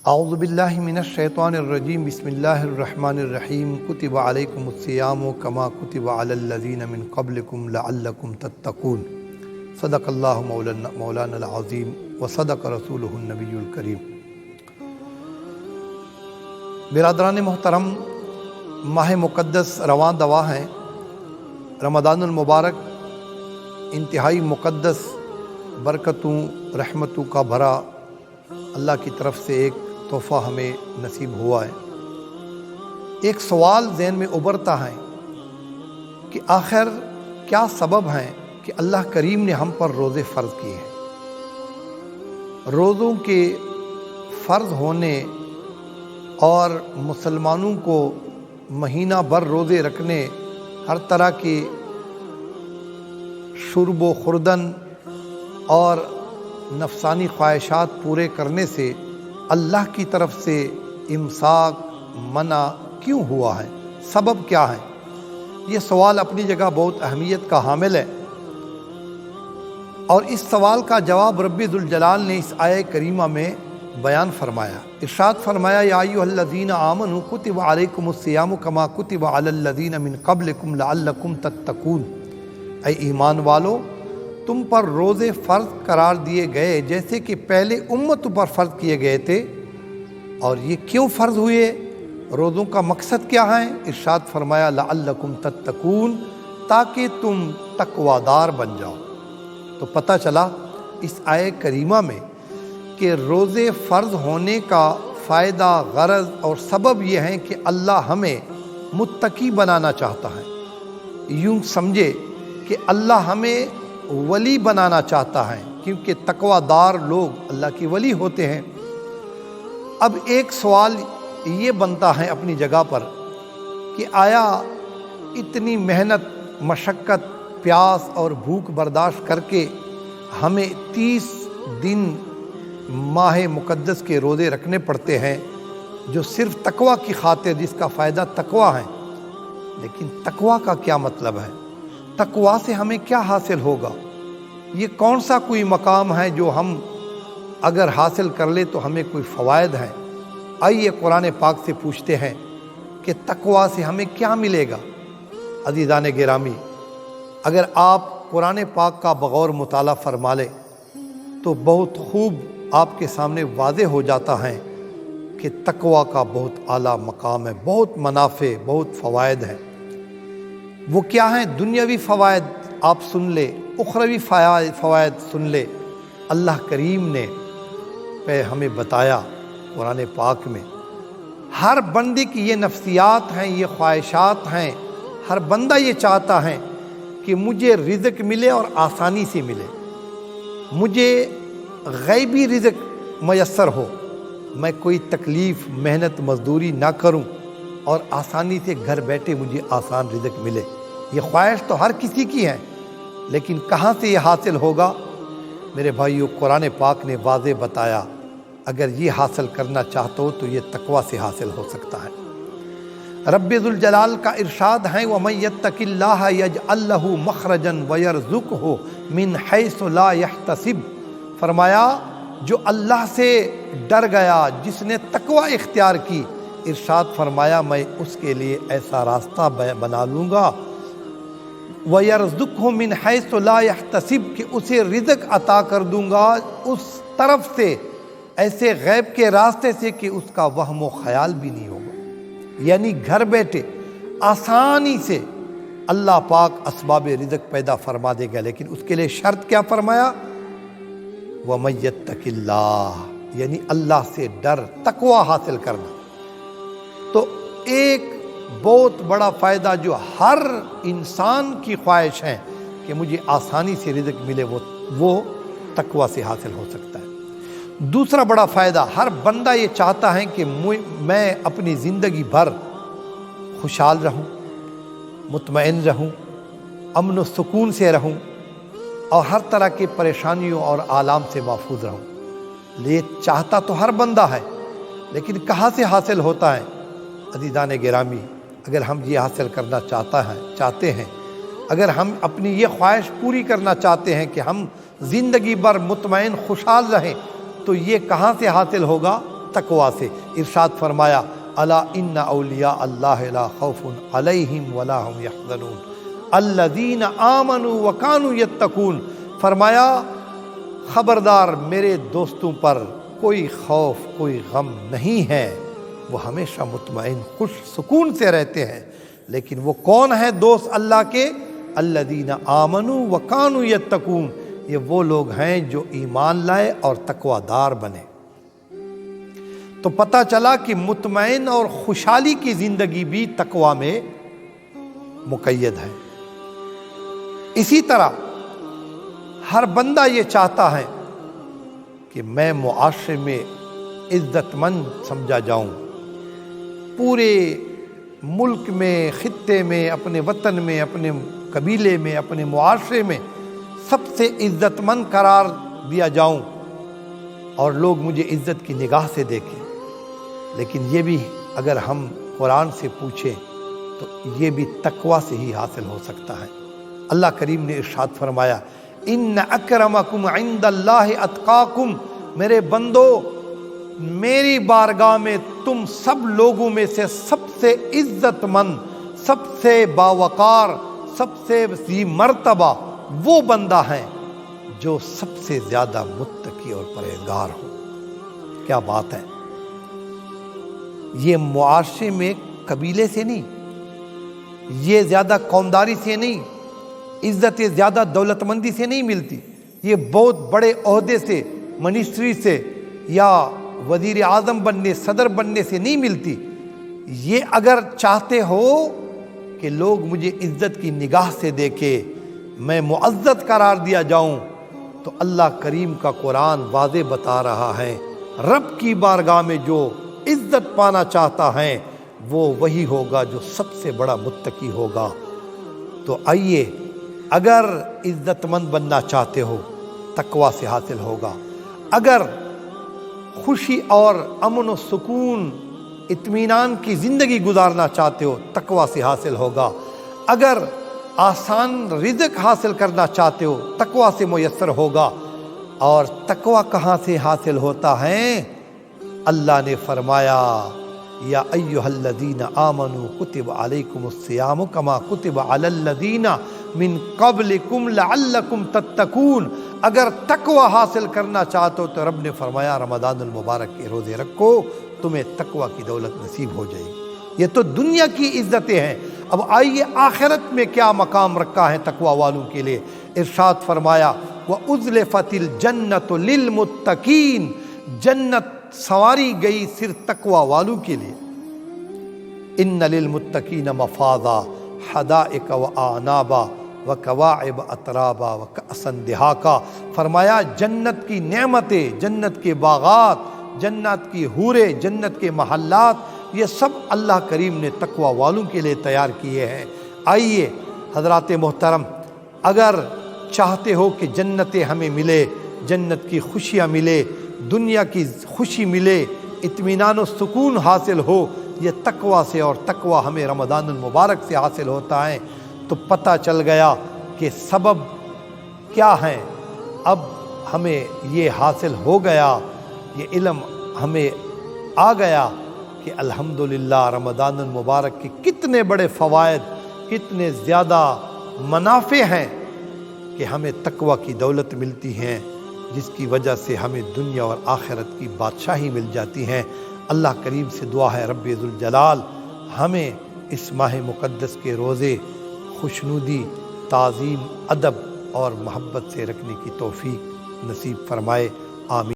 اعوذ باللہ من الشیطان الرجیم بسم اللہ الرحمن الرحیم کتب علیکم الصیام کما کتب علی الذین من قبلکم لعلکم تتقون صدق اللہ مولانا العظیم وصدق رسولہ النبی الکریم۔ برادران محترم، ماہ مقدس رواں دواں ہیں۔ رمضان المبارک انتہائی مقدس، برکتوں رحمتوں کا بھرا اللہ کی طرف سے ایک تحفہ ہمیں نصیب ہوا ہے۔ ایک سوال ذہن میں ابھرتا ہے کہ آخر کیا سبب ہیں کہ اللہ کریم نے ہم پر روزے فرض کیے ہیں؟ روزوں کے فرض ہونے اور مسلمانوں کو مہینہ بھر روزے رکھنے، ہر طرح کے شرب و خوردن اور نفسانی خواہشات پورے کرنے سے اللہ کی طرف سے امساک منع کیوں ہوا ہے؟ سبب کیا ہے؟ یہ سوال اپنی جگہ بہت اہمیت کا حامل ہے، اور اس سوال کا جواب رب ذوالجلال نے اس آیہ کریمہ میں بیان فرمایا۔ ارشاد فرمایا، یا ایھا الذین آمنوا کتب علیکم الصیام کما کتب علی الذین من قبلکم لعلکم تتقون۔ اے ایمان والو، تم پر روزے فرض قرار دیے گئے جیسے کہ پہلے امتوں پر فرض کیے گئے تھے۔ اور یہ کیوں فرض ہوئے؟ روزوں کا مقصد کیا ہے؟ ارشاد فرمایا، لعلکم تتقون، تاکہ تم تقویدار بن جاؤ۔ تو پتہ چلا اس آیہ کریمہ میں کہ روزے فرض ہونے کا فائدہ، غرض اور سبب یہ ہے کہ اللہ ہمیں متقی بنانا چاہتا ہے۔ یوں سمجھے کہ اللہ ہمیں ولی بنانا چاہتا ہے، کیونکہ تقوی دار لوگ اللہ کی ولی ہوتے ہیں۔ اب ایک سوال یہ بنتا ہے اپنی جگہ پر کہ آیا اتنی محنت، مشقت، پیاس اور بھوک برداشت کر کے ہمیں 30 دن ماہ مقدس کے روزے رکھنے پڑتے ہیں جو صرف تقوی کی خاطر، جس کا فائدہ تقوی ہے؟ لیکن تقوی کا کیا مطلب ہے؟ تقوی سے ہمیں کیا حاصل ہوگا؟ یہ کون سا کوئی مقام ہے جو ہم اگر حاصل کر لے تو ہمیں کوئی فوائد ہیں؟ آئیے قرآن پاک سے پوچھتے ہیں کہ تقوی سے ہمیں کیا ملے گا۔ عزیزان گرامی، اگر آپ قرآن پاک کا بغور مطالعہ فرما لیں تو بہت خوب آپ کے سامنے واضح ہو جاتا ہے کہ تقوی کا بہت اعلیٰ مقام ہے، بہت منافع، بہت فوائد ہیں۔ وہ کیا ہیں؟ دنیاوی فوائد آپ سن لے، اخروی فوائد سن لے۔ اللہ کریم نے ہمیں بتایا قرآن پاک میں، ہر بندے کی یہ نفسیات ہیں، یہ خواہشات ہیں۔ ہر بندہ یہ چاہتا ہے کہ مجھے رزق ملے اور آسانی سے ملے، مجھے غیبی رزق میسر ہو، میں کوئی تکلیف، محنت، مزدوری نہ کروں اور آسانی سے گھر بیٹھے مجھے آسان رزق ملے۔ یہ خواہش تو ہر کسی کی ہے، لیکن کہاں سے یہ حاصل ہوگا؟ میرے بھائیو، قرآن پاک نے واضح بتایا، اگر یہ حاصل کرنا چاہتے ہو تو یہ تقوی سے حاصل ہو سکتا ہے۔ رب ذوالجلال کا ارشاد ہے، وَمَن يَتَّقِ اللَّهَ يَجْعَل لَّهُ مَخْرَجًا وَيَرْزُقْهُ مِنْ حَيْثُ لَا يَحْتَسِبُ۔ فرمایا، جو اللہ سے ڈر گیا، جس نے تقوی اختیار کی، ارشاد فرمایا میں اس کے لیے ایسا راستہ بنا لوں گا، وَيَرْزُقْهُ مِنْ حَيْثُ لَا يَحْتَسِبُ، کہ اسے رزق عطا کر دوں گا اس طرف سے، ایسے غیب کے راستے سے کہ اس کا وہم و خیال بھی نہیں ہوگا۔ یعنی گھر بیٹھے آسانی سے اللہ پاک اسباب رزق پیدا فرما دے گا، لیکن اس کے لیے شرط کیا فرمایا؟ وَمَن يَتَّقِ اللَّهَ، یعنی اللہ سے ڈر، تقوی حاصل کرنا۔ تو ایک بہت بڑا فائدہ جو ہر انسان کی خواہش ہے کہ مجھے آسانی سے رزق ملے، وہ تقوی سے حاصل ہو سکتا ہے۔ دوسرا بڑا فائدہ، ہر بندہ یہ چاہتا ہے کہ میں اپنی زندگی بھر خوشحال رہوں، مطمئن رہوں، امن و سکون سے رہوں، اور ہر طرح کی پریشانیوں اور آلام سے محفوظ رہوں۔ یہ چاہتا تو ہر بندہ ہے، لیکن کہاں سے حاصل ہوتا ہے؟ عزیزان گرامی، اگر ہم یہ حاصل کرنا چاہتے ہیں، اگر ہم اپنی یہ خواہش پوری کرنا چاہتے ہیں کہ ہم زندگی بھر مطمئن خوشحال رہیں، تو یہ کہاں سے حاصل ہوگا؟ تقوا سے۔ ارشاد فرمایا الا ان اولیاء اللہ لا خوف علیہم ولا هم یحزنون الذین آمنوا وکانوا یتقون، فرمایا خبردار میرے دوستوں پر کوئی خوف کوئی غم نہیں ہے، وہ ہمیشہ مطمئن خوش سکون سے رہتے ہیں۔ لیکن وہ کون ہیں دوست اللہ کے؟ الذین آمنوا وکانوا یتقون، یہ وہ لوگ ہیں جو ایمان لائے اور تقوی دار بنے۔ تو پتہ چلا کہ مطمئن اور خوشحالی کی زندگی بھی تقوی میں مقید ہے۔ اسی طرح ہر بندہ یہ چاہتا ہے کہ میں معاشرے میں عزت مند سمجھا جاؤں، پورے ملک میں، خطے میں، اپنے وطن میں، اپنے قبیلے میں، اپنے معاشرے میں سب سے عزت مند قرار دیا جاؤں اور لوگ مجھے عزت کی نگاہ سے دیکھیں۔ لیکن یہ بھی اگر ہم قرآن سے پوچھیں تو یہ بھی تقوی سے ہی حاصل ہو سکتا ہے۔ اللہ کریم نے ارشاد فرمایا ان اکرمکم عند اللہ اتقاکم، میرے بندو میری بارگاہ میں تم سب لوگوں میں سے سب سے عزت مند، سب سے باوقار، سب سے ذی مرتبہ وہ بندہ ہے جو سب سے زیادہ متقی اور پرہیزگار ہو۔ کیا بات ہے! یہ معاشرے میں قبیلے سے نہیں، یہ زیادہ قومداری سے نہیں، عزت زیادہ دولت مندی سے نہیں ملتی، یہ بہت بڑے عہدے سے، منسٹری سے یا وزیر اعظم بننے، صدر بننے سے نہیں ملتی۔ یہ اگر چاہتے ہو کہ لوگ مجھے عزت کی نگاہ سے دیکھے، میں معزز قرار دیا جاؤں، تو اللہ کریم کا قرآن واضح بتا رہا ہے رب کی بارگاہ میں جو عزت پانا چاہتا ہے وہ وہی ہوگا جو سب سے بڑا متقی ہوگا۔ تو آئیے، اگر عزت مند بننا چاہتے ہو تقوی سے حاصل ہوگا، اگر خوشی اور امن و سکون اطمینان کی زندگی گزارنا چاہتے ہو تقوی سے حاصل ہوگا، اگر آسان رزق حاصل کرنا چاہتے ہو تقوی سے میسر ہوگا۔ اور تقوی کہاں سے حاصل ہوتا ہے؟ اللہ نے فرمایا یا ایھا الذین آمنوا کتب علیکم الصیام کما کتب علی الذین من قبلکم لعلکم تتقون، اگر تقوی حاصل کرنا چاہتے ہو تو رب نے فرمایا رمضان المبارک کے روزے رکھو، تمہیں تقوی کی دولت نصیب ہو جائے گی۔ یہ تو دنیا کی عزتیں ہیں، اب آئیے آخرت میں کیا مقام رکھا ہے تقوی والوں کے لیے۔ ارشاد فرمایا وَأُزْلِفَتِ الْجَنَّةُ لِلْمُتَّقِينَ، جنت سنواری گئی صرف تقوی والوں کے لیے۔ ان للمتقین مفازا حدائق وآنابا وکواعب اترابا وکأسا دہاقا، فرمایا جنت کی نعمتیں، جنت کے باغات، جنت کی حوریں، جنت کے محلات، یہ سب اللہ کریم نے تقوی والوں کے لیے تیار کیے ہیں۔ آئیے حضرات محترم، اگر چاہتے ہو کہ جنتیں ہمیں ملے، جنت کی خوشیاں ملے، دنیا کی خوشی ملے، اطمینان و سکون حاصل ہو، یہ تقوی سے، اور تقوی ہمیں رمضان المبارک سے حاصل ہوتا ہے۔ تو پتہ چل گیا کہ سبب کیا ہے۔ اب ہمیں یہ حاصل ہو گیا، یہ علم ہمیں آ گیا کہ الحمدللہ رمضان المبارک کے کتنے بڑے فوائد، کتنے زیادہ منافع ہیں کہ ہمیں تقوی کی دولت ملتی ہیں، جس کی وجہ سے ہمیں دنیا اور آخرت کی بادشاہی مل جاتی ہیں۔ اللہ کریم سے دعا ہے رب ذوالجلال ہمیں اس ماہ مقدس کے روزے خوشنودی، تعظیم، ادب اور محبت سے رکھنے کی توفیق نصیب فرمائے، آمین۔